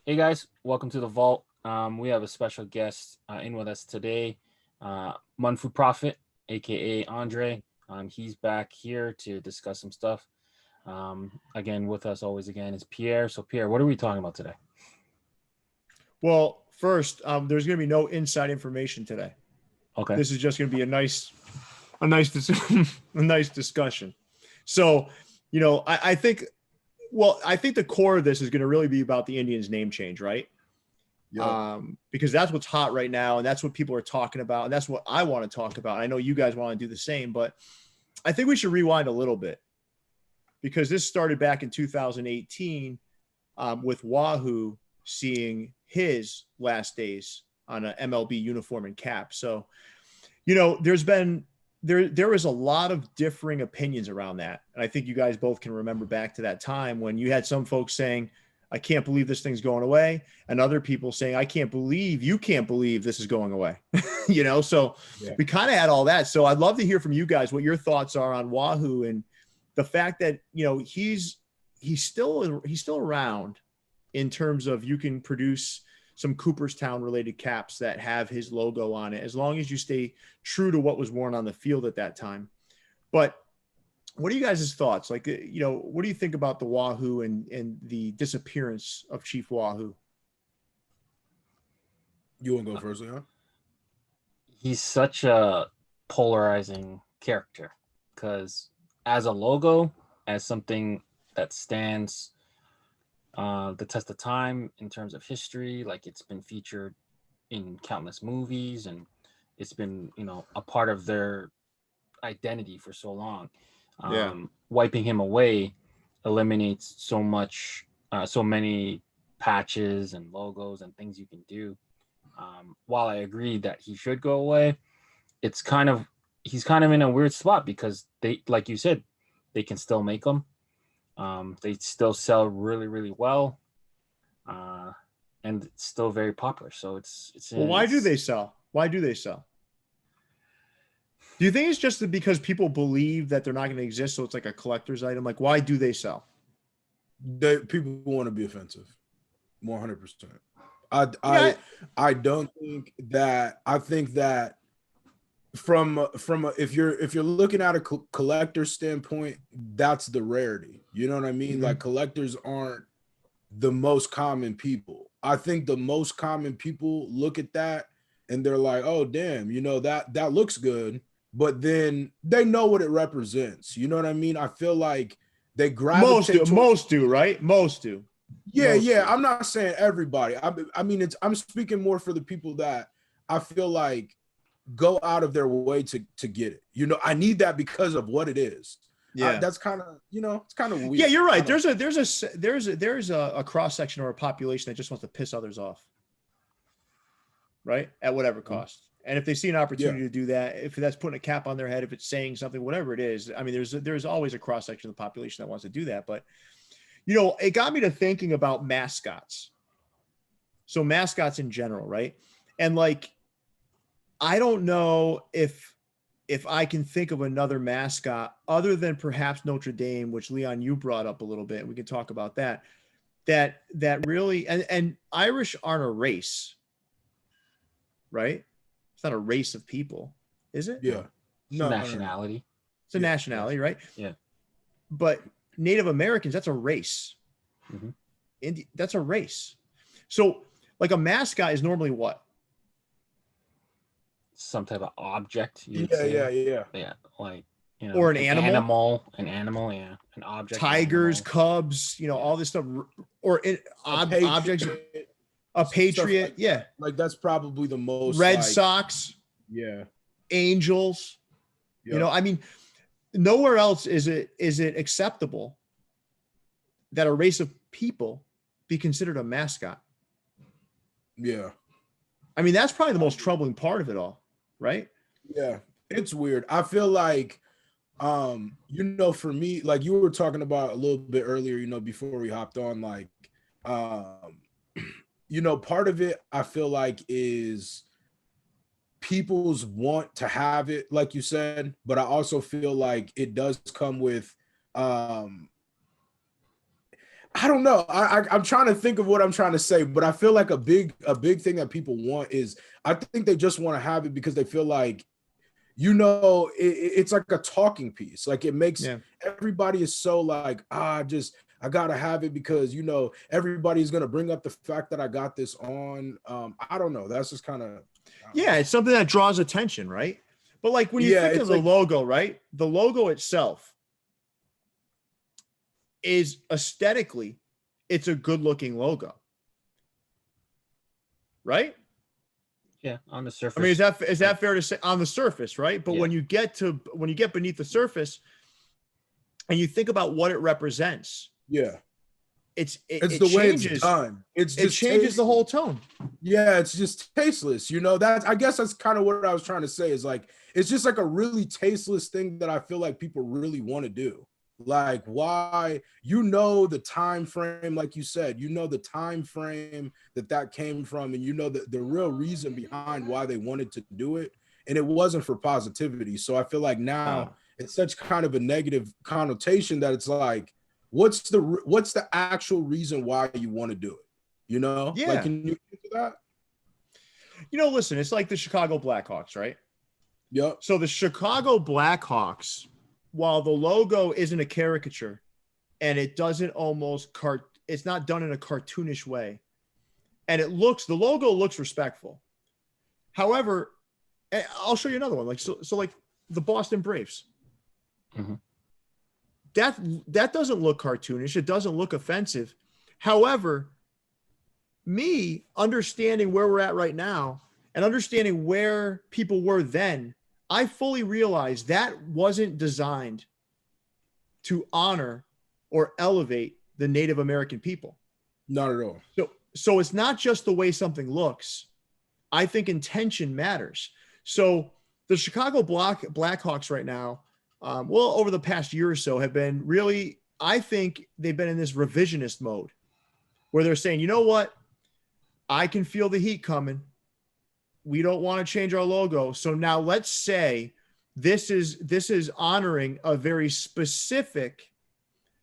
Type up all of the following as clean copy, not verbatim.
Hey guys, welcome to the Vault. We have a special guest in with us today, Munfu Prophet, aka Andre. He's back here to discuss some stuff. Again, with us always again is Pierre. So Pierre, what are we talking about today? Well, first, there's going to be no inside information today. Okay. This is just going to be a nice discussion. So, I think the core of this is going to really be about the Indians' name change, right? Yeah. Because that's what's hot right now, and that's what people are talking about, and that's what I want to talk about. I know you guys want to do the same, but I think we should rewind a little bit because this started back in 2018 with Wahoo seeing his last days on an MLB uniform and cap. So, there was a lot of differing opinions around that. And I think you guys both can remember back to that time when you had some folks saying, I can't believe this thing's going away. And other people saying, you can't believe this is going away. So yeah. We kind of had all that. So I'd love to hear from you guys what your thoughts are on Wahoo and the fact that, he's still around in terms of you can produce some Cooperstown related caps that have his logo on it, as long as you stay true to what was worn on the field at that time. But what are you guys' thoughts? Like, what do you think about the Wahoo and the disappearance of Chief Wahoo? You want to go first, Leon? He's such a polarizing character because as a logo, as something that stands the test of time in terms of history, like it's been featured in countless movies and it's been, a part of their identity for so long. Wiping him away eliminates so many patches and logos and things you can do. While I agree that he should go away, he's kind of in a weird spot because they, like you said, they can still make them. They still sell really, really well, and it's still very popular. So it's. Well, why do they sell? Do you think it's just because people believe that they're not going to exist, so it's like a collector's item? Like, why do they sell? People want to be offensive, 100%. I don't think that. I think that from if you're looking at a collector standpoint, that's the rarity. You know what I mean? Mm-hmm. Like collectors aren't the most common people. I think the most common people look at that and they're like, oh damn, that looks good, but then they know what it represents. You know what I mean? I feel like they gravitate. Most do, right? Most do. Yeah. I'm not saying everybody. I'm speaking more for the people that I feel like go out of their way to get it. I need that because of what it is. Yeah, that's kind of it's kind of weird. Yeah, you're right. There's a cross section or a population that just wants to piss others off, right? At whatever cost. And if they see an opportunity to do that, if that's putting a cap on their head, if it's saying something, whatever it is, I mean, there's always a cross section of the population that wants to do that. But it got me to thinking about mascots. So mascots in general, right? And like, I don't know if I can think of another mascot other than perhaps Notre Dame, which Leon, you brought up a little bit. We can talk about that really, and Irish aren't a race, right? It's not a race of people, is it? Yeah. No, nationality. It's a nationality, right? Yeah. But Native Americans, that's a race. Mm-hmm. That's a race. So like a mascot is normally what? Some type of object. Yeah. Like, or an animal, yeah, an object. Tigers, Cubs, all this stuff, or objects. A Patriot, like like that's probably the most. Red Sox, Angels. Yep. I mean, nowhere else is it acceptable that a race of people be considered a mascot. Yeah, I mean that's probably the most troubling part of it all. Right? Yeah, it's weird. I feel like, for me, like you were talking about a little bit earlier, before we hopped on, like, part of it I feel like is people's want to have it, like you said, but I also feel like it does come with, I don't know. I'm trying to think of what I'm trying to say, but I feel like a big thing that people want is, I think they just want to have it because they feel like, it's like a talking piece. Like it makes everybody is so like, I gotta have it because everybody's gonna bring up the fact that I got this on. I don't know. That's just kind of it's something that draws attention, right? But like when you think of the logo, right? The logo itself is aesthetically, it's a good looking logo, right? Yeah, on the surface. I mean, is that fair to say on the surface, right? But when you get beneath the surface and you think about what it represents, it's it the way changes, it's done. It changes the whole tone. Yeah, it's just tasteless. I guess that's kind of what I was trying to say is like, it's just like a really tasteless thing that I feel like people really want to do. Like why, the time frame, like you said, the time frame that came from, and the real reason behind why they wanted to do it, and it wasn't for positivity. So I feel like now it's such kind of a negative connotation that it's like, what's the actual reason why you want to do it? Like, can you get to that? Listen, it's like the Chicago Blackhawks, right? Yep. So the Chicago Blackhawks, while the logo isn't a caricature and it doesn't it's not done in a cartoonish way, and the logo looks respectful. However, I'll show you another one. Like, so like the Boston Braves, that doesn't look cartoonish. It doesn't look offensive. However, me understanding where we're at right now and understanding where people were then, I fully realize that wasn't designed to honor or elevate the Native American people. Not at all. So it's not just the way something looks. I think intention matters. So the Chicago Blackhawks right now, over the past year or so, have been really, I think they've been in this revisionist mode where they're saying, you know what? I can feel the heat coming. We don't want to change our logo. So now let's say this is honoring a very specific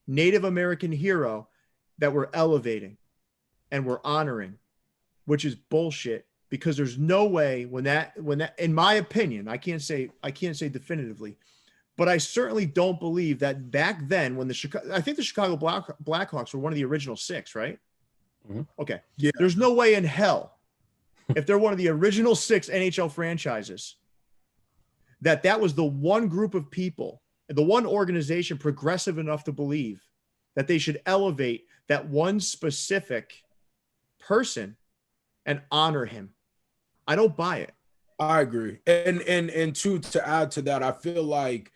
Native American hero that we're elevating and we're honoring, which is bullshit, because there's no way when that, in my opinion, I can't say definitively, but I certainly don't believe that back then when I think the Chicago Blackhawks were one of the original 6, right? Mm-hmm. Okay. Yeah. There's no way in hell, if they're one of the original 6 NHL franchises, that was the one group of people, the one organization progressive enough to believe that they should elevate that one specific person and honor him. I don't buy it. I agree. And to add to that, I feel like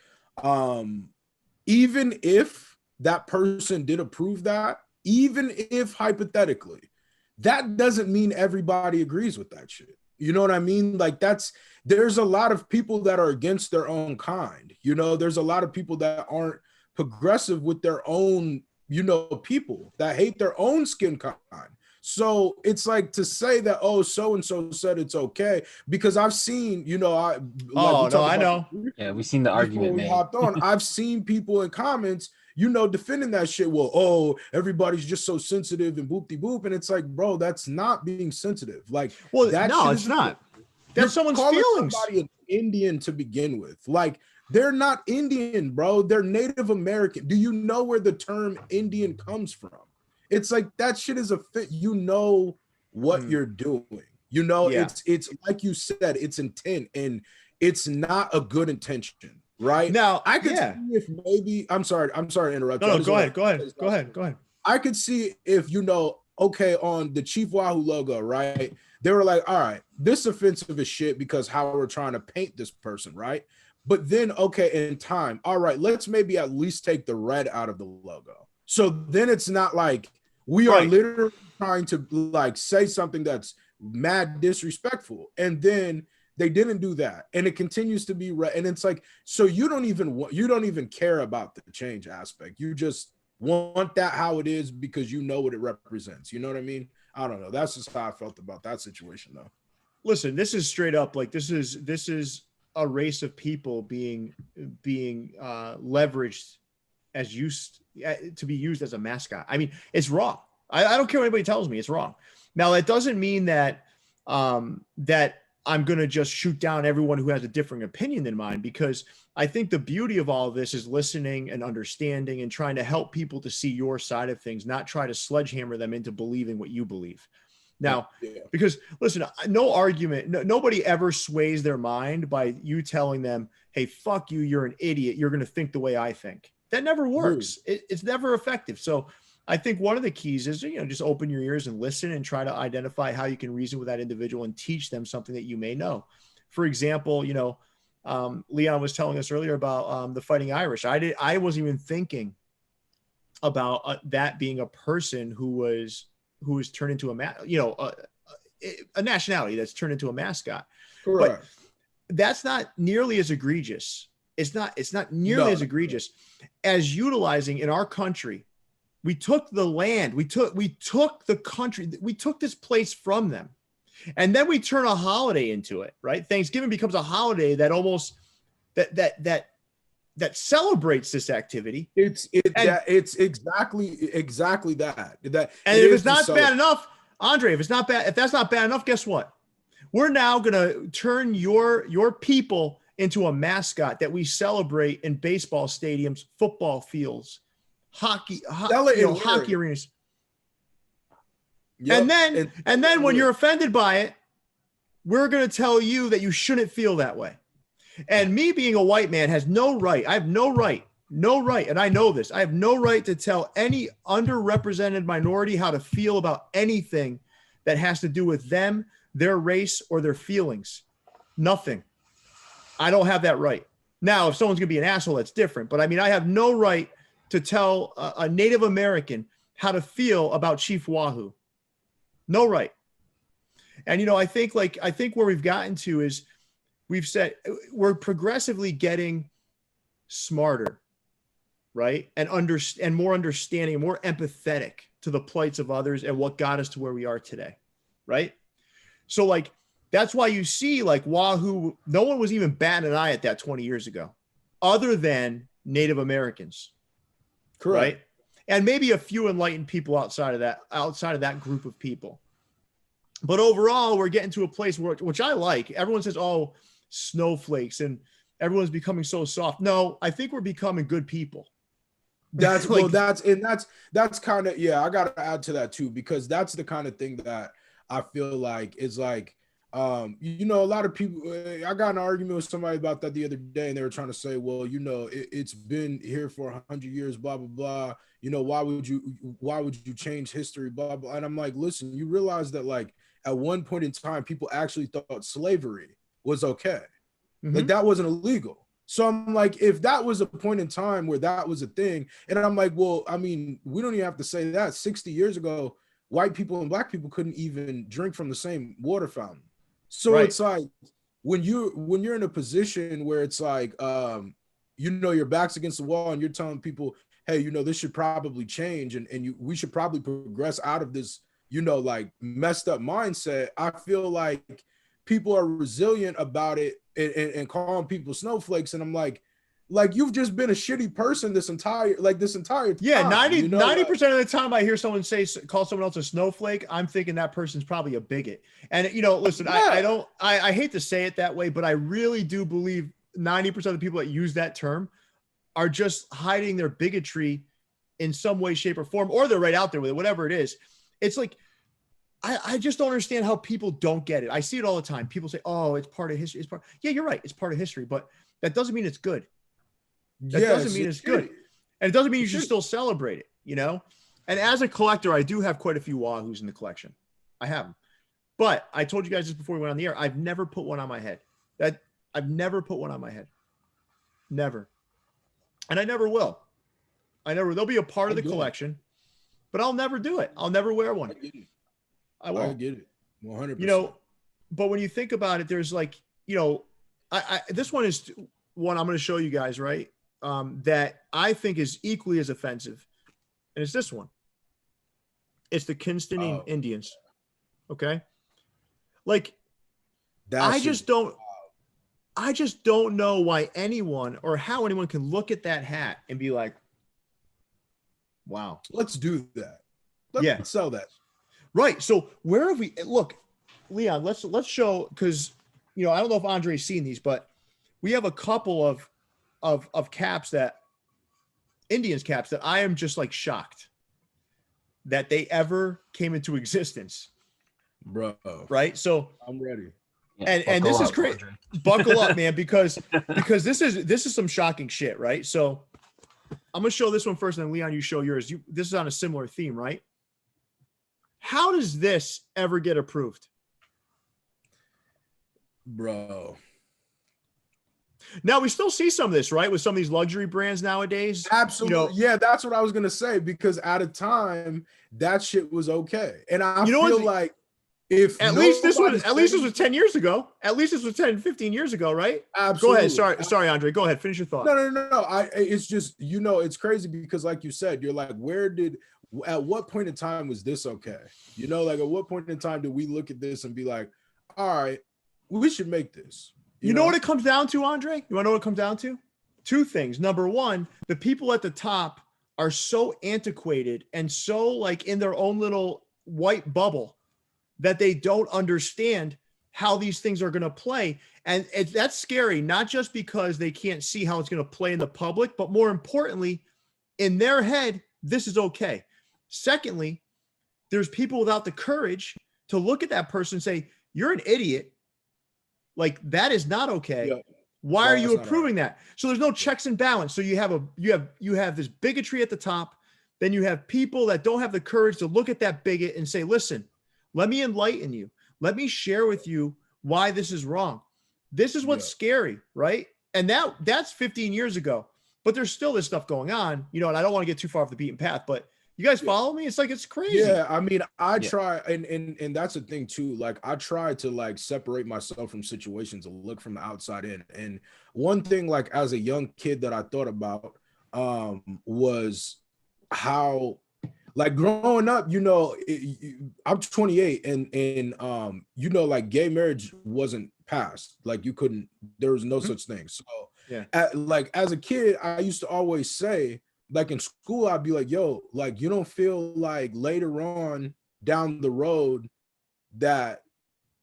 even if that person did approve that, even if hypothetically, that doesn't mean everybody agrees with that shit. You know what I mean? Like there's a lot of people that are against their own kind. There's a lot of people that aren't progressive with their own, people that hate their own skin kind. So it's like to say that, oh, so-and-so said it's okay, because I've seen, I know. Yeah, we've seen the argument we hopped on. I've seen people in comments, defending that shit. Well, oh, everybody's just so sensitive and boop-de-boop. And it's like, bro, that's not being sensitive. Like, no, it's not. That's someone's feelings. Somebody an Indian to begin with. Like, they're not Indian, bro. They're Native American. Do you know where the term Indian comes from? It's like that shit is a fit. What you're doing. It's like you said, it's intent, and it's not a good intention, right? Now, I could see if maybe I'm sorry to interrupt. No, go ahead. I could see if okay, on the Chief Wahoo logo, right? They were like, all right, this offensive as shit because how we're trying to paint this person, right? But then, okay, in time, all right, let's maybe at least take the red out of the logo. So then it's not like we are literally trying to like say something that's mad disrespectful. And then they didn't do that. And it continues to be red. And it's like, so you don't even care about the change aspect. You just want that how it is because you know what it represents. You know what I mean? I don't know. That's just how I felt about that situation though. Listen, this is straight up like this is a race of people being leveraged as used to be used as a mascot. I mean, it's wrong. I don't care what anybody tells me, it's wrong. Now, that doesn't mean that that I'm going to just shoot down everyone who has a different opinion than mine, because I think the beauty of all of this is listening and understanding and trying to help people to see your side of things, not try to sledgehammer them into believing what you believe. Now, because listen, no argument, nobody ever sways their mind by you telling them, hey, fuck you, you're an idiot, you're going to think the way I think. That never works. It's never effective. So I think one of the keys is, just open your ears and listen and try to identify how you can reason with that individual and teach them something that you may know. For example, Leon was telling us earlier about the Fighting Irish. I wasn't even thinking about that being a person who was turned into a nationality that's turned into a mascot. Correct. But that's not nearly as egregious. It's not nearly as egregious as utilizing in our country. We took the land, we took the country, we took this place from them. And then we turn a holiday into it, right? Thanksgiving becomes a holiday that almost that celebrates this activity. It's exactly that. And if it's not bad enough, Andre, if that's not bad enough, guess what? We're now gonna turn your people into a mascot that we celebrate in baseball stadiums, football fields, hockey arenas. Yep. And then when you're offended by it, we're going to tell you that you shouldn't feel that way. And me being a white man has no right. I have no right. And I know this. I have no right to tell any underrepresented minority how to feel about anything that has to do with them, their race, or their feelings. Nothing. I don't have that right. Now, if someone's going to be an asshole, that's different. But I mean, I have no right to tell a Native American how to feel about Chief Wahoo. No right. And, I think where we've gotten to is we're progressively getting smarter, right? And more understanding, more empathetic to the plights of others and what got us to where we are today, right? So that's why you see Wahoo, no one was even batting an eye at that 20 years ago, other than Native Americans. Correct. Right? And maybe a few enlightened people outside of that group of people. But overall, we're getting to a place which I like. Everyone says, oh, snowflakes, and everyone's becoming so soft. No, I think we're becoming good people. That's kind of, I got to add to that too, because that's the kind of thing that I feel like is a lot of people, I got in an argument with somebody about that the other day, and they were trying to say, well, it's been here for 100 years, blah, blah, blah. Why would you change history, blah, blah. And I'm like, listen, you realize that at one point in time, people actually thought slavery was okay. Mm-hmm. That wasn't illegal. So I'm like, if that was a point in time where that was a thing, and I'm like, well, I mean, we don't even have to say that. 60 years ago, white people and black people couldn't even drink from the same water fountain. So right. It's when you're in a position where it's your back's against the wall and you're telling people, hey, this should probably change and we should probably progress out of this, messed up mindset. I feel like people are resilient about it and calling people snowflakes. And I'm like you've just been a shitty person this entire time. Yeah, 90% of the time I hear someone call someone else a snowflake, I'm thinking that person's probably a bigot. And listen, yeah. I hate to say it that way, but I really do believe 90% of the people that use that term are just hiding their bigotry in some way, shape, or form, or they're right out there with it, whatever it is. It's I just don't understand how people don't get it. I see it all the time. People say, oh, it's part of history. Yeah, you're right. It's part of history, but that doesn't mean it's good. That doesn't mean it's good. And it doesn't mean you should still celebrate it, And as a collector, I do have quite a few Wahoos in the collection. I have them. But I told you guys this before we went on the air. I've never put one on my head. I've never put one on my head. Never. And I never will. They'll be a part of the collection, but I'll never do it. I'll never wear one. I won't. I get it. 100%. But when you think about it, there's this one is one I'm going to show you guys, right? That I think is equally as offensive. And it's this one. It's the Kinston Indians. Okay. I just don't know why anyone or how anyone can look at that hat and be like, Wow. Let's do that. Let's sell that. Right. So where have we look, Leon, let's show, because I don't know if Andre's seen these, but we have a couple of caps, that Indians caps, that I am just like shocked that they ever came into existence. Bro. Right. So I'm ready. Yeah, and this is great. Andre. Buckle up, man, because this is some shocking shit, right? So I'm gonna show this one first, and then Leon, you show yours. This is on a similar theme, right? How does this ever get approved? Bro. Now we still see some of this, right? With some of these luxury brands nowadays. Absolutely. Yeah, that's what I was gonna say, because at a time that shit was okay. And I feel like if at least this was 10 years ago. At least this was 10, 15 years ago, right? Absolutely. Go ahead. Sorry, Andre. Go ahead. Finish your thought. No. It's just, it's crazy because, like you said, you're like, at what point in time was this okay? Like, at what point in time did we look at this and be like, all right, we should make this? You know what it comes down to, Andre? You want to know what it comes down to? Two things. Number one, the people at the top are so antiquated and so like in their own little white bubble that they don't understand how these things are going to play. And that's scary, not just because they can't see how it's going to play in the public, but more importantly, in their head, this is okay. Secondly, there's people without the courage to look at that person and say, you're an idiot. Like, that is not okay. Yeah. Why are you approving that? So there's no checks and balance. So you have this bigotry at the top. Then you have people that don't have the courage to look at that bigot and say, listen, let me enlighten you. Let me share with you why this is wrong. This is what's scary, right? And that's 15 years ago, but there's still this stuff going on, and I don't want to get too far off the beaten path, but you guys follow me? It's like, it's crazy. Yeah. I mean, I try, and that's the thing too. Like, I try to like separate myself from situations and look from the outside in. And one thing, like, as a young kid that I thought about was how, like, growing up, I'm 28 and like, gay marriage wasn't passed. Like, there was no such thing. So like, as a kid, I used to always say, like, in school, I'd be like, yo, like, you don't feel like later on down the road that,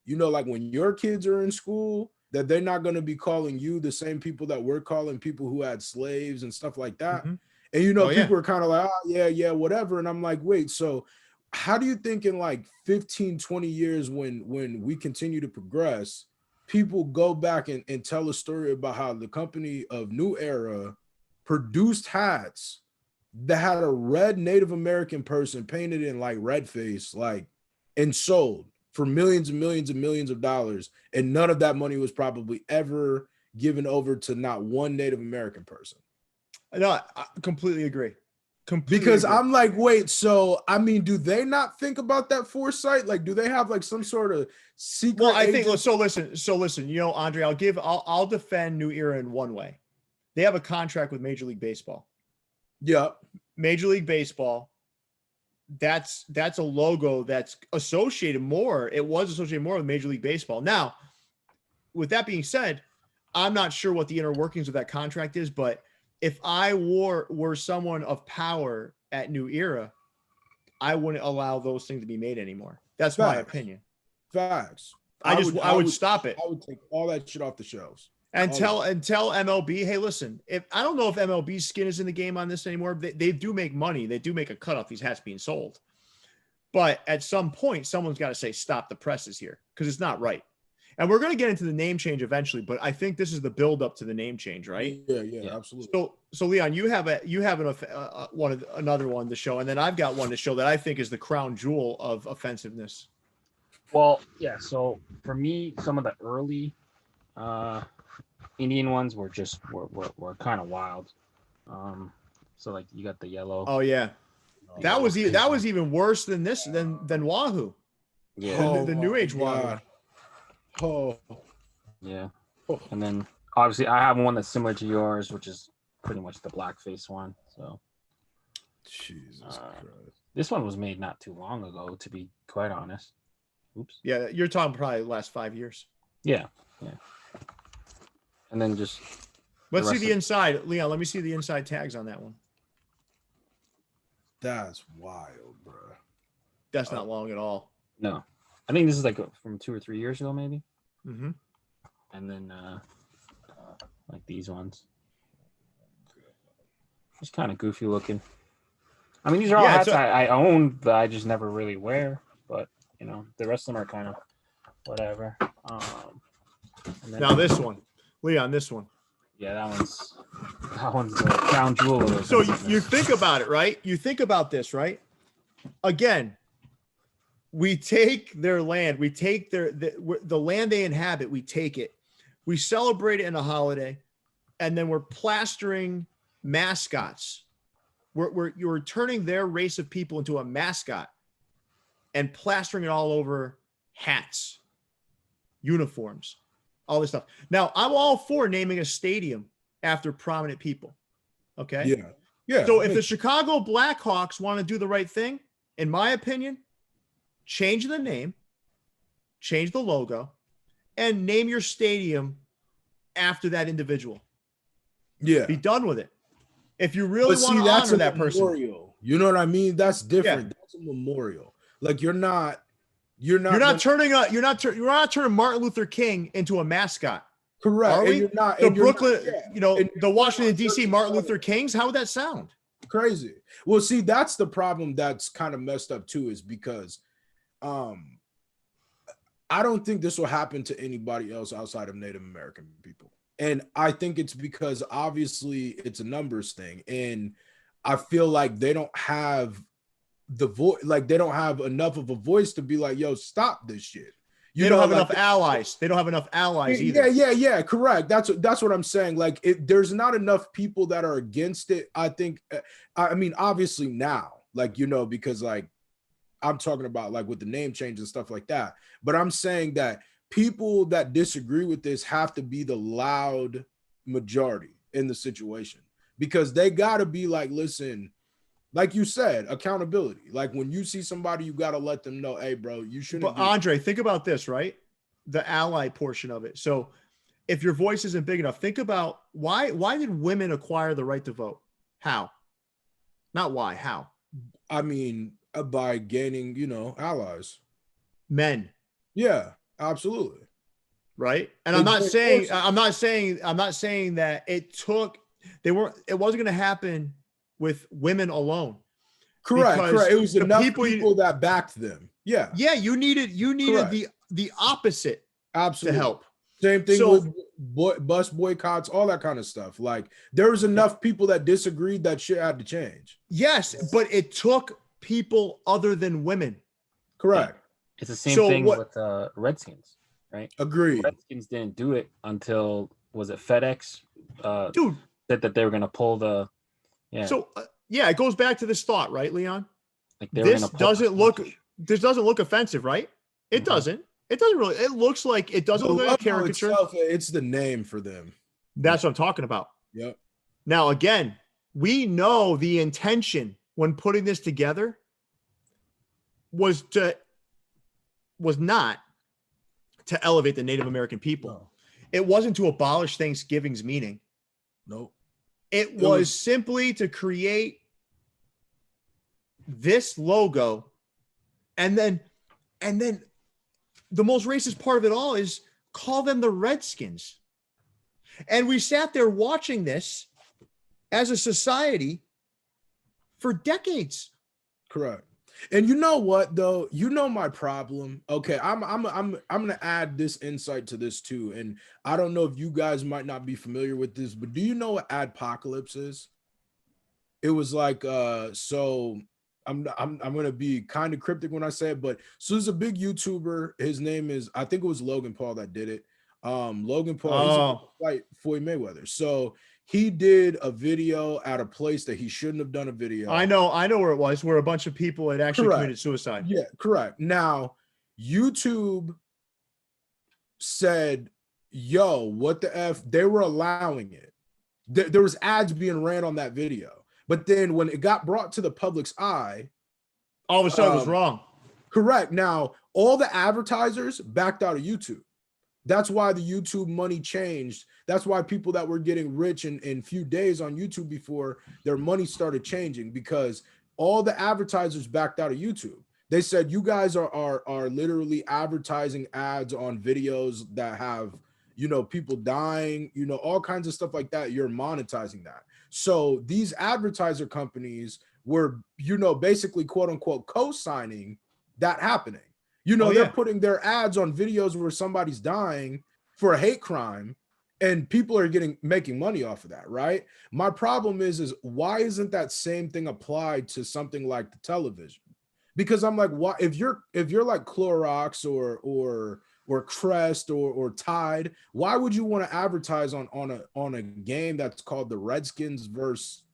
like, when your kids are in school, that they're not going to be calling you the same people that we're calling people who had slaves and stuff like that. Mm-hmm. And, people are kind of like, oh, yeah, whatever. And I'm like, wait, so how do you think in like 15, 20 years when we continue to progress, people go back and tell a story about how the company of New Era produced hats that had a red Native American person painted in like red face, like, and sold for millions and millions and millions of dollars. And none of that money was probably ever given over to not one Native American person. No, I completely agree. Because I'm like, wait, so I mean, do they not think about that foresight? Like, do they have like some sort of secret? Well, I think so. Listen, Andre, I'll defend New Era in one way. They have a contract with Major League Baseball. Yeah. Major League Baseball. That's a logo that's associated more. It was associated more with Major League Baseball. Now, with that being said, I'm not sure what the inner workings of that contract is, but if I were someone of power at New Era, I wouldn't allow those things to be made anymore. That's my opinion. Facts. I would stop it. I would take all that shit off the shelves. And tell MLB, hey, listen, if I don't know if MLB's skin is in the game on this anymore, they do make money. They do make a cut off these hats being sold. But at some point, someone's got to say, stop the presses here, because it's not right. And we're going to get into the name change eventually, but I think this is the build up to the name change, right? Yeah, absolutely. So Leon, you have another one to show, and then I've got one to show that I think is the crown jewel of offensiveness. Well, yeah. So for me, some of the early Indian ones were kind of wild. So like you got the yellow. Oh yeah, that was even worse than this than Wahoo. Yeah, the New Age Wahoo. Oh, yeah. And then obviously I have one that's similar to yours, which is pretty much the blackface one. So, Jesus Christ. This one was made not too long ago, to be quite honest. Oops. Yeah, you're talking probably the last 5 years. Yeah. And then just let's see the inside, Leon. Let me see the inside tags on that one. That's wild, bro. That's not long at all. No, I think this is like from 2 or 3 years ago, maybe. Mm-hmm. And then like these ones, just kind of goofy looking. I mean, these are all hats I own that I just never really wear, but you know, the rest of them are kind of whatever. Now this one, Leon, this one. Yeah, that one's the crown jewel of So you think about it, right? You think about this, right? Again, we take their land, we take the land they inhabit, we take it, we celebrate it in a holiday, and then we're plastering mascots. You're turning their race of people into a mascot and plastering it all over hats, uniforms, all this stuff. Now, I'm all for naming a stadium after prominent people. Okay. Yeah. Yeah. So if the Chicago Blackhawks want to do the right thing, in my opinion, change the name, change the logo, and name your stadium after that individual. Yeah. Be done with it. If you really want to honor that person. You know what I mean? That's different. Yeah. That's a memorial. Like you're not turning Martin Luther King into a mascot. Correct. Are we? The Washington D.C. Martin Luther Kings. How would that sound? Crazy. Well, see, that's the problem that's kind of messed up too, is because I don't think this will happen to anybody else outside of Native American people. And I think it's because obviously it's a numbers thing. And I feel like they don't have the voice, like they don't have enough of a voice to be like, yo, stop this shit. They don't have enough allies. They don't have enough allies either. Yeah. Correct. That's what I'm saying. Like there's not enough people that are against it. I think, I mean, obviously now, like, you know, because like I'm talking about like with the name change and stuff like that. But I'm saying that people that disagree with this have to be the loud majority in the situation, because they got to be like, listen, like you said, accountability. Like when you see somebody, you got to let them know, hey, bro, you shouldn't. But Andre, think about this, right? The ally portion of it. So if your voice isn't big enough, think about why did women acquire the right to vote? How? Not why, how? I mean, by gaining, you know, allies. Men. Yeah, absolutely. Right. And I'm not saying that it wasn't going to happen with women alone. Correct. It was enough people that backed them. Yeah. Yeah. You needed the opposite. Absolutely. To help. Same thing with bus boycotts, all that kind of stuff. Like there was enough people that disagreed that shit had to change. Yes, but it took people other than women. Correct. Yeah. It's the same thing with Redskins, right? Agreed. Redskins didn't do it until, was it FedEx? Dude. Said that they were going to pull the, yeah. So, it goes back to this thought, right, Leon? Like this doesn't look offensive, right? It doesn't. It doesn't really. It looks like it doesn't look like a caricature. It's the name for them. That's what I'm talking about. Yep. Now, again, we know the intention when putting this together was not to elevate the Native American people. No. It wasn't to abolish Thanksgiving's meaning. Nope. It was simply to create this logo, and then the most racist part of it all is call them the Redskins. And we sat there watching this as a society for decades. Correct. And you know what though? You know my problem. Okay, I'm gonna add this insight to this too. And I don't know if you guys might not be familiar with this, but do you know what adpocalypse is? It was like so I'm gonna be kind of cryptic when I say it, but so there's a big YouTuber. His name is, I think it was Logan Paul that did it. Logan Paul, he's like Floyd Mayweather. So he did a video at a place that he shouldn't have done a video. I know where it was, where a bunch of people had actually committed suicide. Yeah, correct. Now, YouTube said, yo, what the F? They were allowing it. There was ads being ran on that video. But then when it got brought to the public's eye, all of a sudden it was wrong. Correct. Now, all the advertisers backed out of YouTube. That's why the YouTube money changed. That's why people that were getting rich in few days on YouTube before, their money started changing, because all the advertisers backed out of YouTube. They said, you guys are literally advertising ads on videos that have, you know, people dying, you know, all kinds of stuff like that. You're monetizing that. So these advertiser companies were, you know, basically quote unquote co-signing that happening. You know, they're putting their ads on videos where somebody's dying for a hate crime, and people are making money off of that, right? My problem is why isn't that same thing applied to something like the television? Because I'm like, why, if you're like Clorox or Crest or Tide, why would you want to advertise on a game that's called the Redskins versus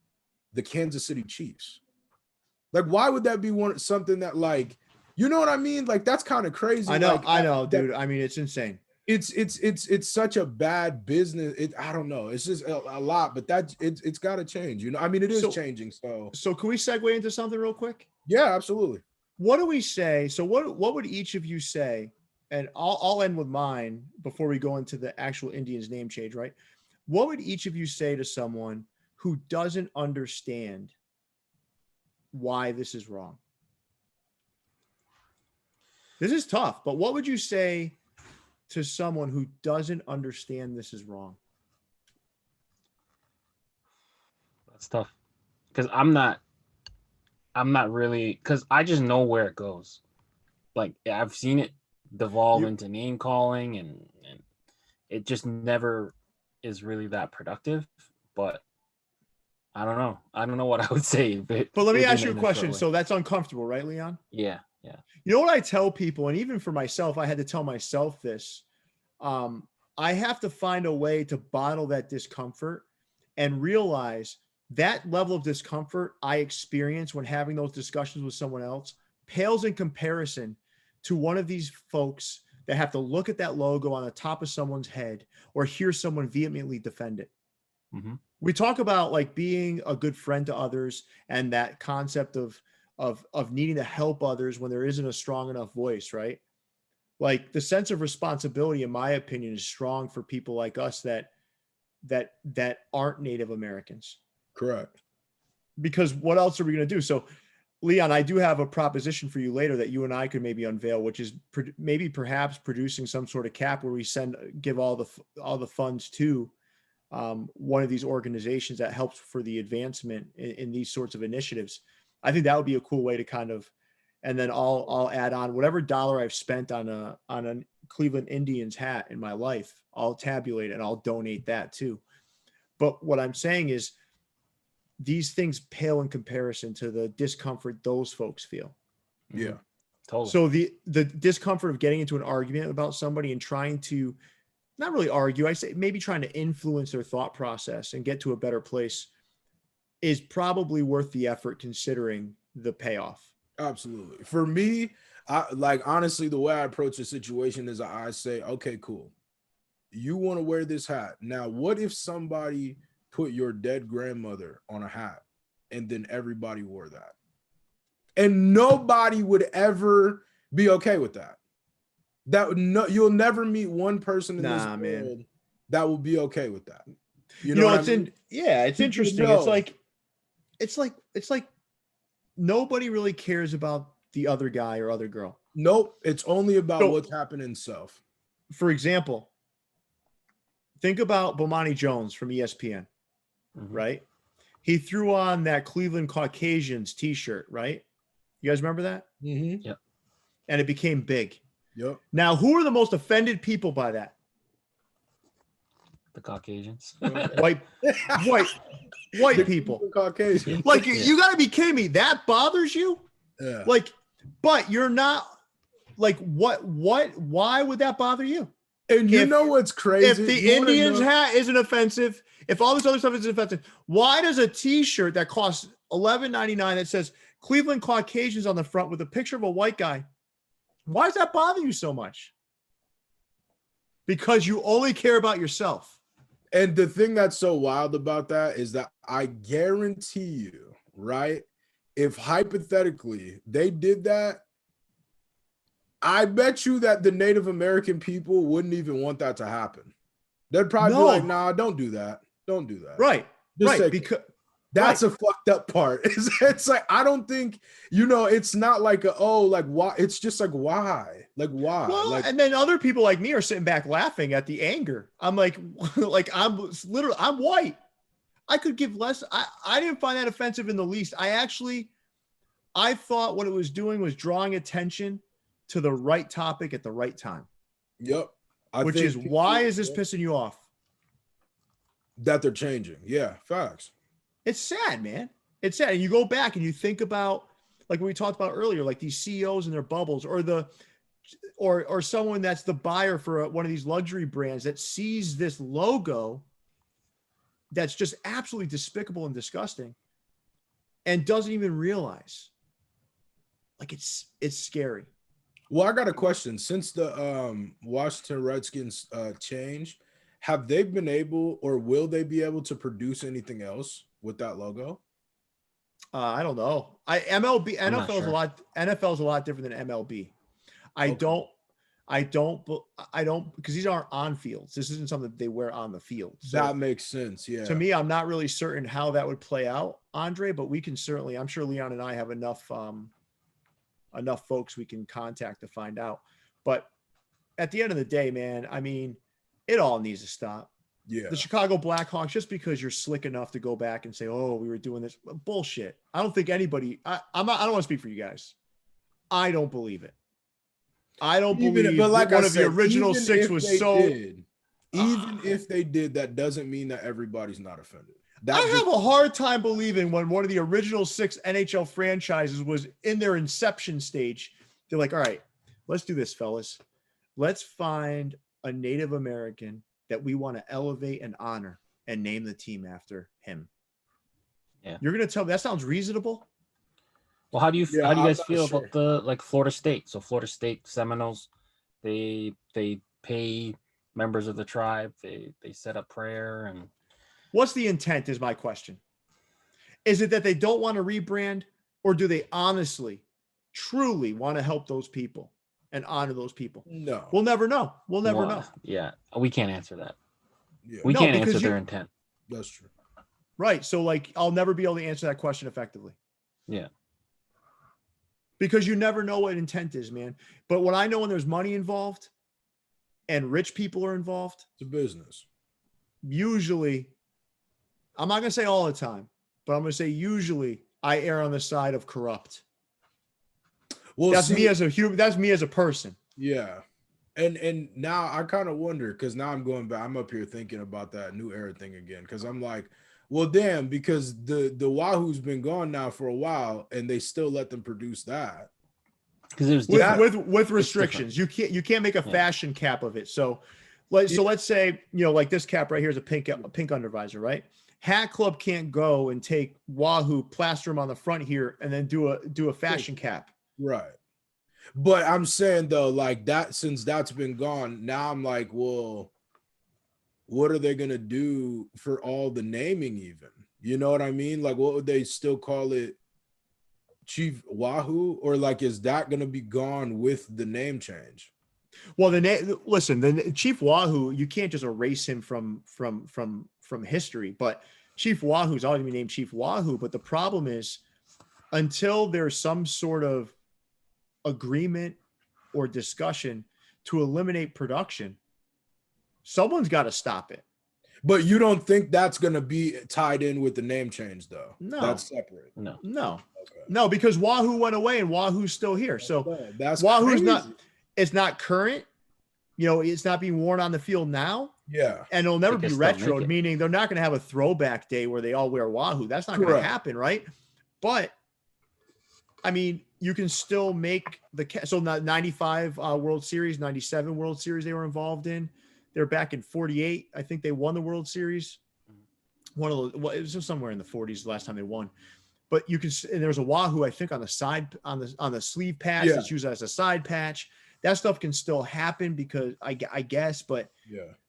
the Kansas City Chiefs? Like, why would that be something that, like, you know what I mean? Like, that's kind of crazy. I know, like, I know, dude. I mean, it's insane. It's such a bad business. I don't know. It's just a lot, but it's got to change. You know, I mean, it is changing. So can we segue into something real quick? Yeah, absolutely. What do we say? So what would each of you say? And I'll end with mine before we go into the actual Indians name change, right? What would each of you say to someone who doesn't understand why this is wrong? This is tough, but what would you say to someone who doesn't understand this is wrong? That's tough, because I'm not really, because I just know where it goes. Like, I've seen it devolve into name calling, and it just never is really that productive. But I don't know what I would say. But let me ask you a question. So that's uncomfortable, right, Leon? Yeah. You know what I tell people, and even for myself, I had to tell myself this. I have to find a way to bottle that discomfort and realize that level of discomfort I experience when having those discussions with someone else pales in comparison to one of these folks that have to look at that logo on the top of someone's head or hear someone vehemently defend it. Mm-hmm. We talk about like being a good friend to others and that concept of needing to help others when there isn't a strong enough voice, right? Like the sense of responsibility, in my opinion, is strong for people like us that aren't Native Americans. Correct. Because what else are we going to do? So, Leon, I do have a proposition for you later that you and I could maybe unveil, which is perhaps producing some sort of cap where we give all the funds to one of these organizations that helps for the advancement in these sorts of initiatives. I think that would be a cool way to kind of, and then I'll add on whatever dollar I've spent on a Cleveland Indians hat in my life. I'll tabulate it and I'll donate that too. But what I'm saying is these things pale in comparison to the discomfort those folks feel. Yeah, totally. So the discomfort of getting into an argument about somebody and trying to not really argue, I say maybe trying to influence their thought process and get to a better place is probably worth the effort considering the payoff. Absolutely. For me, honestly, the way I approach the situation is I say, okay, cool. You want to wear this hat. Now, what if somebody put your dead grandmother on a hat and then everybody wore that? And nobody would ever be okay with that. You'll never meet one person in this world that will be okay with that. You know what I mean? It's interesting. It's like nobody really cares about the other guy or other girl. Nope. It's only about what's happening in self. For example, think about Bomani Jones from ESPN, right? He threw on that Cleveland Caucasians t-shirt, right? You guys remember that? Mm-hmm. Yep. And it became big. Yep. Now, who are the most offended people by that? The Caucasians. White people. Caucasians. Like, you got to be kidding me. That bothers you? Yeah. Like, but you're not like, why would that bother you? And you know what's crazy? If the Indians hat isn't offensive, if all this other stuff isn't offensive, why does a t-shirt that costs $11.99 that says Cleveland Caucasians on the front with a picture of a white guy, why does that bother you so much? Because you only care about yourself. And the thing that's so wild about that is that I guarantee you, right? If hypothetically they did that, I bet you that the Native American people wouldn't even want that to happen. They'd probably be like, nah, don't do that. Don't do that. Right. Just right. That's a fucked up part. It's like, I don't think, it's not like why? It's just like, why? Like, why? Well, like, and then other people like me are sitting back laughing at the anger. I'm like, I'm white. I could give less. I didn't find that offensive in the least. I thought what it was doing was drawing attention to the right topic at the right time. Yep. Which is why is this pissing you off? That they're changing. Yeah, facts. It's sad, man. It's sad. And you go back and you think about, like we talked about earlier, like these CEOs and their bubbles, or someone that's the buyer for one of these luxury brands that sees this logo that's just absolutely despicable and disgusting and doesn't even realize. Like it's scary. Well, I got a question. Since the Washington Redskins changed, have they been able, or will they be able to produce anything else with that logo? I don't know. NFL is a lot different than MLB. I don't because these aren't on fields. This isn't something that they wear on the field. So that makes sense. Yeah. To me, I'm not really certain how that would play out, Andre, but we can certainly, I'm sure Leon and I have enough folks we can contact to find out. But at the end of the day, man, I mean, it all needs to stop. Yeah. The Chicago Blackhawks, just because you're slick enough to go back and say, oh, we were doing this bullshit. I don't think anybody, I don't want to speak for you guys. I don't believe it. I don't believe but like one of the original six was so. Even if they did, that doesn't mean that everybody's not offended. I have a hard time believing when one of the original 6 NHL franchises was in their inception stage. They're like, all right, let's do this, fellas. Let's find a Native American that we want to elevate and honor and name the team after him. Yeah. You're going to tell me that sounds reasonable? Well, how do you guys feel about the Florida State? So Florida State Seminoles, they pay members of the tribe. They set up prayer. And what's the intent is my question. Is it that they don't want to rebrand, or do they honestly, truly want to help those people and honor those people? No. We'll never know. We'll never know. Yeah. We can't answer that. Yeah. We can't answer their intent. That's true. Right. So like, I'll never be able to answer that question effectively. Yeah. Because you never know what intent is, man. But what I know, when there's money involved and rich people are involved, it's a business. Usually, I'm not going to say all the time, but I'm going to say usually I err on the side of corrupt. Well, that's me as a human. That's me as a person. Yeah. And now I kind of wonder, because now I'm going back. I'm up here thinking about that new era thing again, because I'm like, well, damn, because the Wahoo's been gone now for a while, and they still let them produce that. Because it was with restrictions. You can't make a fashion cap of it. So let's say, like this cap right here is a pink undervisor, right? Hat Club can't go and take Wahoo, plaster them on the front here, and then do a fashion cap. Right. But I'm saying though, like that, since that's been gone, now I'm like, well, what are they gonna do for all the naming even? You know what I mean? Like, what would they still call it? Chief Wahoo? Or like, is that gonna be gone with the name change? Well, the Chief Wahoo, you can't just erase him from history, but Chief Wahoo's always been named Chief Wahoo. But the problem is, until there's some sort of agreement or discussion to eliminate production, someone's got to stop it. But you don't think that's going to be tied in with the name change, though? No, that's separate. No, okay. No, because Wahoo went away and Wahoo's still here. So that's Wahoo's crazy. It's not current. It's not being worn on the field now. Yeah, and it'll never be retro, meaning they're not going to have a throwback day where they all wear Wahoo. That's not going to happen, right? But I mean, you can still make the 95 World Series, 97 World Series they were involved in. They're back in 48. I think they won the World Series. One of those, well, it was just somewhere in the 40s the last time they won. But you can, and there's a Wahoo, I think, on the side, on the sleeve patch that's used as a side patch. That stuff can still happen because I guess, but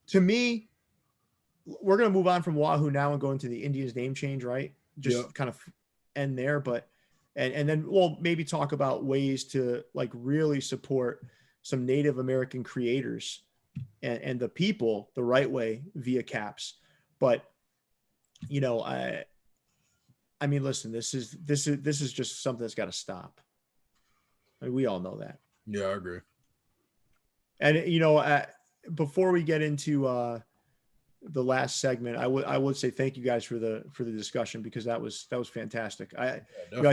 to me, we're going to move on from Wahoo now and go into the Indians name change, right? Just kind of end there, but and then we'll maybe talk about ways to like really support some Native American creators and the people the right way via caps. But I mean, listen, this is just something that's got to stop. I mean, we all know that. Yeah, I agree. And before we get into the last segment, I would say thank you guys for the discussion, because that was fantastic. I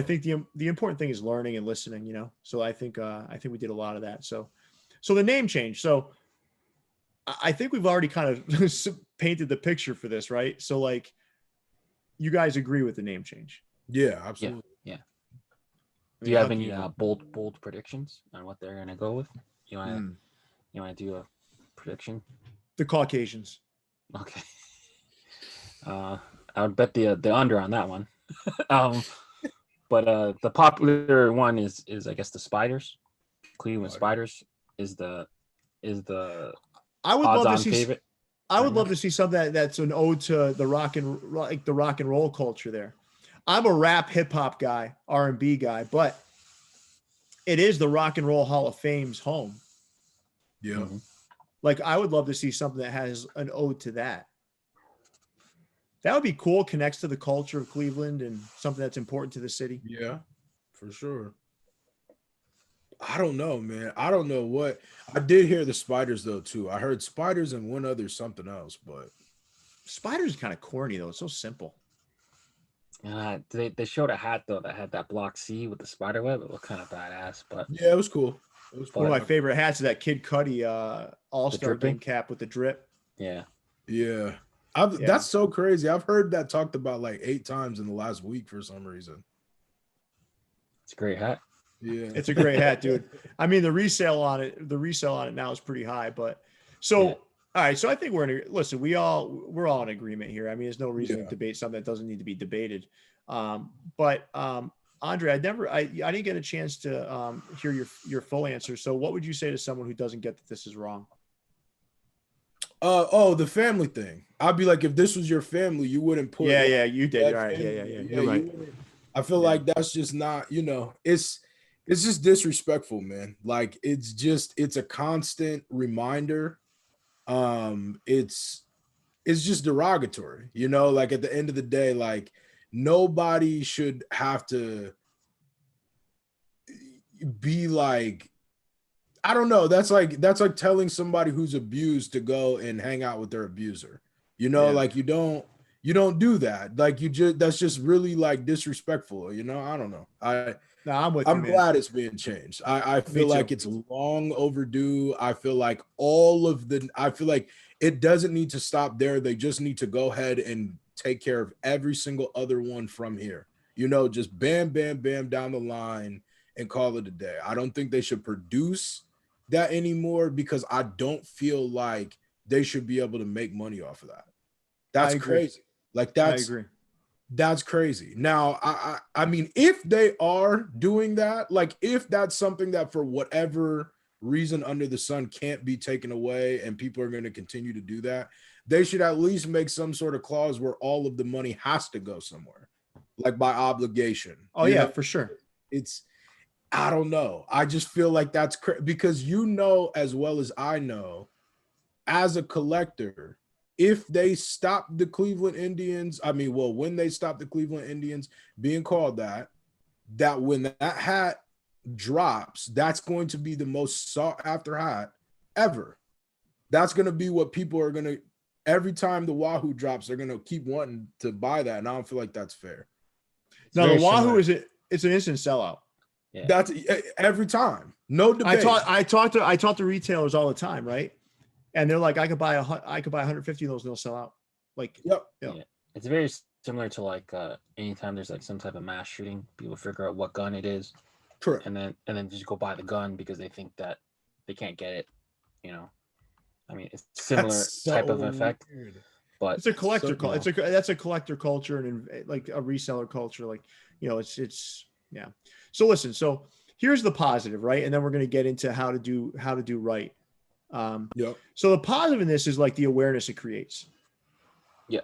think the important thing is learning and listening. So I think we did a lot of that. So the name change. So I think we've already kind of painted the picture for this, right? So like, you guys agree with the name change? Yeah, absolutely. Yeah. I Do mean, you have any bold predictions on what they're gonna go with? You want to do a prediction? The Caucasians. Okay. I would bet the under on that one. But the popular one is I guess the Spiders. Cleveland Spiders is the I would love to see favorite. I would love to see something that's an ode to the rock and roll culture there. I'm a rap hip hop guy, R&B guy, but it is the Rock and Roll Hall of Fame's home. Yeah. Mm-hmm. Like, I would love to see something that has an ode to that. That would be cool. Connects to the culture of Cleveland and something that's important to the city. Yeah, for sure. I don't know, man. I don't know what. I did hear the Spiders though too. I heard Spiders and one other something else, but Spiders is kind of corny though. It's so simple. They showed a hat though that had that block C with the spider web. It looked kind of badass, but yeah, it was cool. One of my favorite hats is that Kid Cudi All-Star game cap with the drip. Yeah. That's so crazy. I've heard that talked about like 8 times in the last week for some reason. It's a great hat. Yeah, it's a great hat, dude. I mean, the resale on it now is pretty high, but all right. So I think we're all in agreement here. I mean, there's no reason to debate something that doesn't need to be debated. But Andre, I didn't get a chance to hear your full answer. So what would you say to someone who doesn't get that this is wrong? The family thing. I'd be like, if this was your family, you wouldn't put. Yeah, you did. All right. Yeah. You're right. I feel like that's just not, it's just disrespectful, man. Like, it's a constant reminder. It's just derogatory, like at the end of the day, like nobody should have to be like, I don't know. That's like telling somebody who's abused to go and hang out with their abuser. Like you don't do that. Like that's just really like disrespectful. I don't know. I'm glad it's being changed. I feel like it's long overdue. I feel like it doesn't need to stop there. They just need to go ahead and take care of every single other one from here. Just bam, bam, bam down the line and call it a day. I don't think they should produce that anymore because I don't feel like they should be able to make money off of that. That's crazy. Like I agree. That's crazy. Now, I mean, if they are doing that, like if that's something that for whatever reason under the sun can't be taken away and people are going to continue to do that, they should at least make some sort of clause where all of the money has to go somewhere, like by obligation. Oh, yeah, for sure. I don't know. I just feel like that's because as well as I know, as a collector, if they stop the Cleveland Indians, when they stop the Cleveland Indians being called that when that hat drops, that's going to be the most sought after hat ever. That's going to be what people are going to, every time the Wahoo drops, they're going to keep wanting to buy that. And I don't feel like that's fair. No, the Wahoo it's an instant sellout. Yeah. That's every time. No debate. I talk to retailers all the time, right? And they're like, I could buy 150 of those and they'll sell out. Like, yep. Yeah. It's very similar to like anytime there's like some type of mass shooting, people figure out what gun it is. Correct. And then just go buy the gun because they think that they can't get it. I mean, it's similar type of effect. Weird. But it's a collector culture. That's a collector culture and like a reseller culture. Like, it's yeah. So listen, so here's the positive, right? And then we're going to get into how to do right. So the positive in this is like the awareness it creates. Yeah.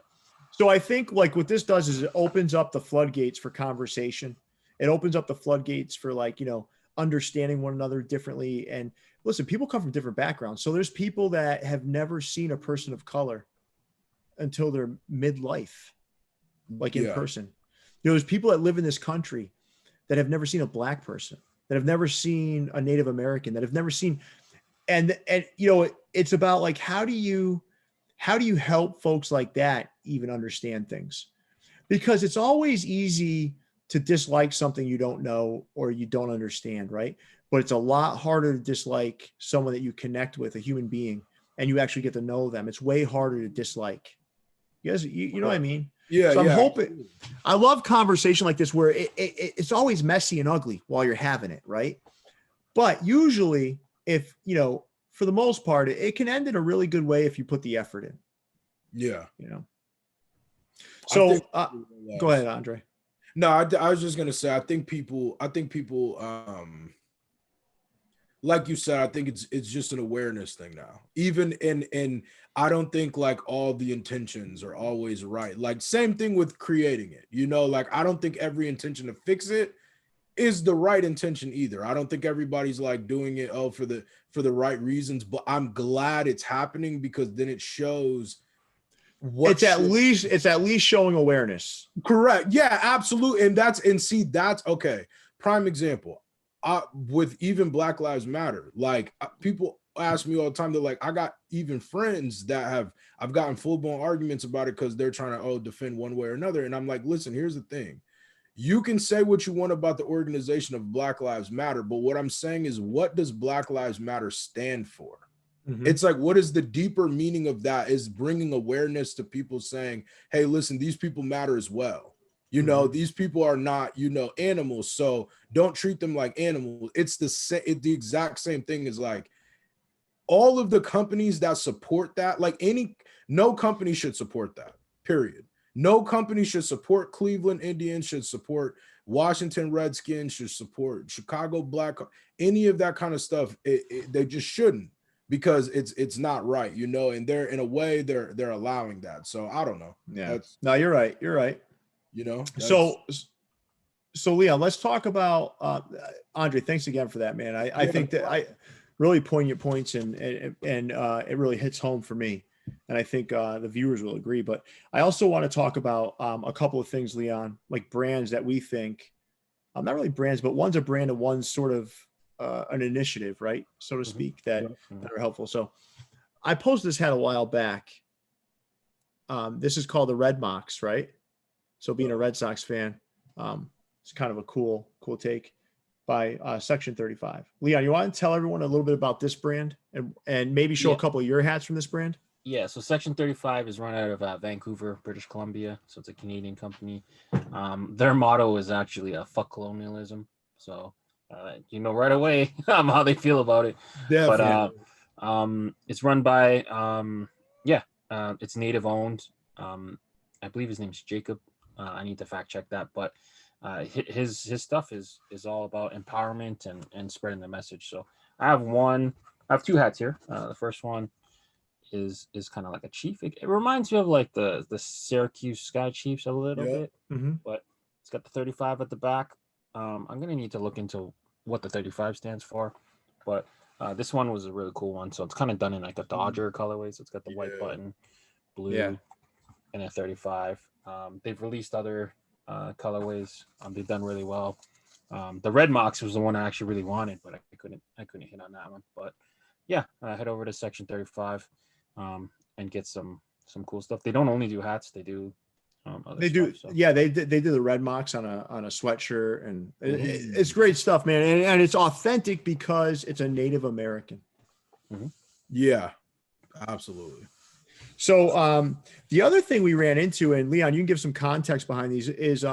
So I think like what this does is it opens up the floodgates for conversation. It opens up the floodgates for like, understanding one another differently. And listen, people come from different backgrounds. So there's people that have never seen a person of color until they're midlife, like in person. There's people that live in this country that have never seen a black person, that have never seen a Native American, that have never seen, and it's about like, how do you help folks like that even understand things? Because it's always easy to dislike something you don't know or you don't understand, right? But it's a lot harder to dislike someone that you connect with, a human being, and you actually get to know them. It's way harder to dislike. You guys, you know what I mean? Yeah. So I'm yeah. hoping, I love conversation like this where it's always messy and ugly while you're having it, right? But usually, if, for the most part, it can end in a really good way if you put the effort in. Yeah. So go ahead, Andre. No, I was just gonna say, I think people, like you said, I think it's just an awareness thing now. Even in I don't think like all the intentions are always right. Like same thing with creating it. Like I don't think every intention to fix it is the right intention either. I don't think everybody's like doing it for the right reasons, but I'm glad it's happening because then it shows it's at least showing awareness. Correct. Yeah, absolutely. And that's okay. Prime example. With even Black Lives Matter, like people ask me all the time, they're like, I got even friends that I've gotten full-blown arguments about it because they're trying to defend one way or another. And I'm like, listen, here's the thing. You can say what you want about the organization of Black Lives Matter, but what I'm saying is, what does Black Lives Matter stand for? Mm-hmm. It's like, what is the deeper meaning of that? Is bringing awareness to people saying, hey, listen, these people matter as well. These people are not, animals. So don't treat them like animals. It's the exact same thing as like all of the companies that support that, like no company should support that, period. No company should support Cleveland Indians, should support Washington Redskins, should support Chicago Black, any of that kind of stuff. They just shouldn't, because it's not right, and they're in a way they're allowing that. So I don't know. Yeah. No, you're right. You're right. So Leon, let's talk about Andre. Thanks again for that, man. I think that I really poignant points and it really hits home for me. And I think the viewers will agree. But I also want to talk about a couple of things, Leon, like brands that we think, not really brands, but one's a brand and one's sort of an initiative, right, so to speak, that are helpful. So I posted this hat a while back. This is called the Red Mox, right? So being a Red Sox fan, it's kind of a cool take by Section 35. Leon, you want to tell everyone a little bit about this brand and maybe show a couple of your hats from this brand? Yeah, so Section 35 is run out of Vancouver, British Columbia. So it's a Canadian company. Their motto is actually fuck colonialism. So right away how they feel about it. Definitely. But it's run by it's native owned. I believe his name's Jacob. I need to fact check that, but his stuff is all about empowerment and spreading the message. So I have two hats here. The first one is kind of like a chief. It reminds me of like the Syracuse Sky Chiefs a little bit, but it's got the 35 at the back. I'm gonna need to look into what the 35 stands for, but this one was a really cool one. So it's kind of done in like a Dodger colorway. So it's got the white button, blue, and a 35. They've released other colorways. They've done really well. The Red Mox was the one I actually really wanted, but I couldn't hit on that one. But yeah, head over to Section 35 and get some cool stuff. They don't only do hats; they do. They do. So. Yeah, they did the Red Mox on a sweatshirt, and it's great stuff, man. And it's authentic because it's a Native American. Yeah, absolutely. So the other thing we ran into, and Leon, you can give some context behind these, is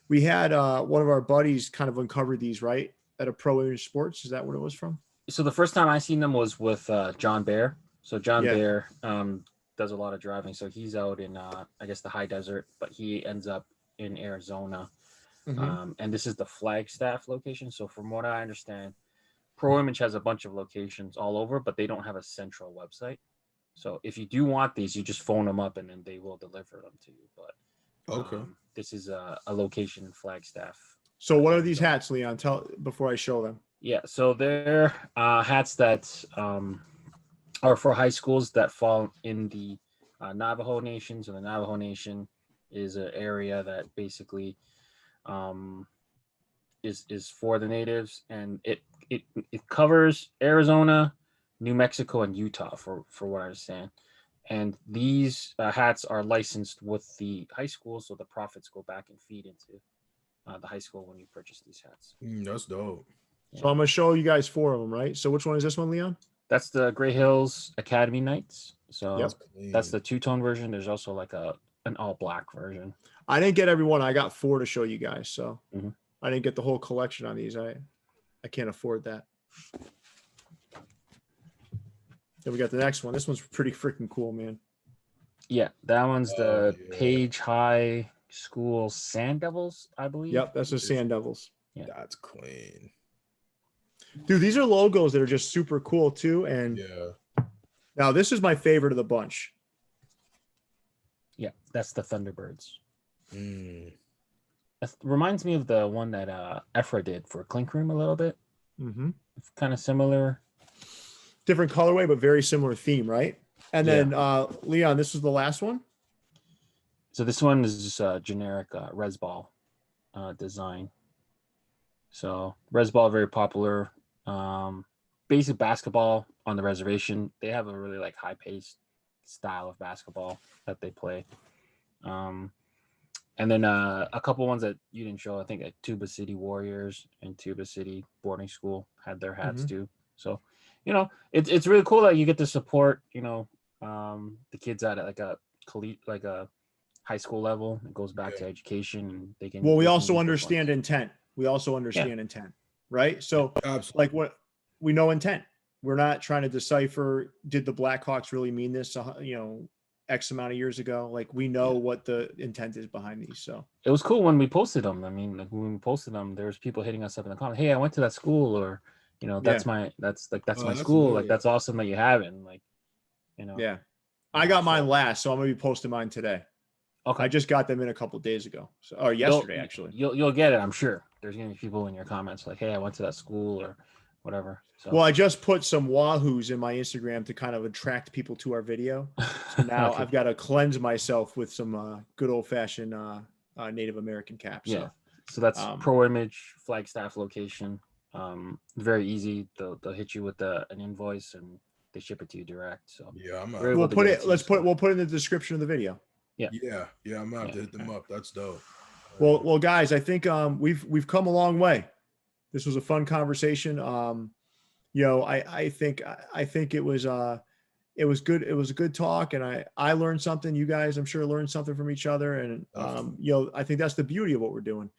we had one of our buddies kind of uncovered these, right, at a Pro Image Sports. Is that what it was from? So the first time I seen them was with John Bear. So John Bear does a lot of driving. So he's out in, I guess, the high desert, but he ends up in Arizona. And this is the Flagstaff location. So from what I understand, Pro Image has a bunch of locations all over, but they don't have a central website. So if you do want these, you just phone them up and then they will deliver them to you. But this is a location in Flagstaff. So what are these hats, Leon? Tell before I show them. Yeah, so they're hats that are for high schools that fall in the Navajo Nation. So the Navajo Nation is an area that basically is for the natives, and it covers Arizona, New Mexico, and Utah for what I understand. And these hats are licensed with the high school, so the profits go back and feed into the high school when you purchase these hats. That's dope. So I'm gonna show you guys 4 of them, right? So which one is this one, Leon? That's the Gray Hills Academy Knights. So Yep. that's the 2-tone version. There's also like an all black version. I didn't get every one. I got 4 to show you guys. So Mhm. I didn't get the whole collection on these. I can't afford that. Then we got the next one. This one's pretty freaking cool, man. Yeah, that one's the yeah. Page High School Sand Devils, I believe. Yep, that's the Sand Devils. Yeah. That's clean. Dude, these are logos that are just super cool too. And Yeah. now this is my favorite of the bunch. Yeah, that's the Thunderbirds. Mm. That reminds me of the one that Ephra did for Clink Room a little bit. Mm-hmm. It's kind of similar. Different colorway, but very similar theme, right? And then Leon, this is the last one. So this one is just a generic Resball design. So Resball, very popular. Basic basketball on the reservation. They have a really like high-paced style of basketball that they play. And then a couple ones that you didn't show. I think like Tuba City Warriors and Tuba City Boarding School had their hats too. So, it's really cool that you get to support, the kids at like a high school level. It goes back to education, and they can. Well, we they can also use those understand ones. intent. We also understand intent, right? So, Absolutely. like, what we know intent. We're not trying to decipher. Did the Blackhawks really mean this? X amount of years ago. Like, we know what the intent is behind these. So It was cool when we posted them. I mean, like when we posted them, there was people hitting us up in the comments. Hey, I went to that school, or that's my that's school. lit. Like that's awesome that you have it. And, like, yeah, I got mine last, so I'm gonna be posting mine today. Okay. I just got them in a couple of days ago, or yesterday actually. You'll get it, I'm sure. There's gonna be people in your comments like, "Hey, I went to that school," or whatever. So. Well, I just put some Wahoos in my Instagram to kind of attract people to our video. So now Okay. I've got to cleanse myself with some good old fashioned Native American caps. Yeah. So that's Pro Image Flagstaff location. Very easy. They'll hit you with an invoice and they ship it to you direct. So yeah, we'll put it. We'll put it in the description of the video. Yeah. I'm gonna have to hit them up. That's dope. Well, guys, I think we've come a long way. This was a fun conversation. I think it was good. It was a good talk, and I learned something. You guys, I'm sure, learned something from each other, and I think that's the beauty of what we're doing.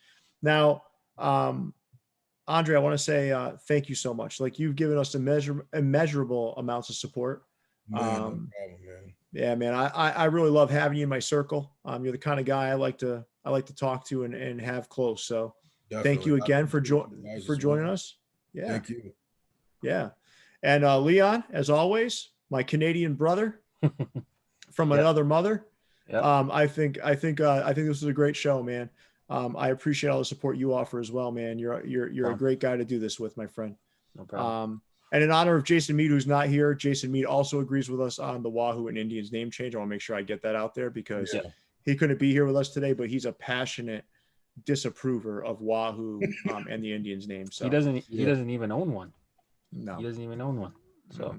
Now, Andre, I want to say thank you so much. Like, you've given us immeasurable amounts of support. Man, no problem, man. Yeah, man. I really love having you in my circle. You're the kind of guy I like to talk to and have close. So thank you again for joining us. Yeah. Thank you. Yeah. And Leon, as always, my Canadian brother from another mother. Yep. I think this was a great show, man. I appreciate all the support you offer as well, man. You're a great guy to do this with, my friend. No problem. And in honor of Jason Mead, who's not here, Jason Mead also agrees with us on the Wahoo and Indians name change. I want to make sure I get that out there because he couldn't be here with us today, but he's a passionate disapprover of Wahoo and the Indians name. So he doesn't even own one. No, he doesn't even own one. So,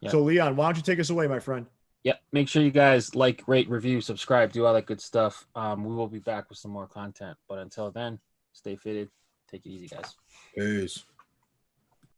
So Leon, why don't you take us away, my friend? Yeah, make sure you guys like, rate, review, subscribe, do all that good stuff. We will be back with some more content, but until then, stay fitted. Take it easy, guys. Peace.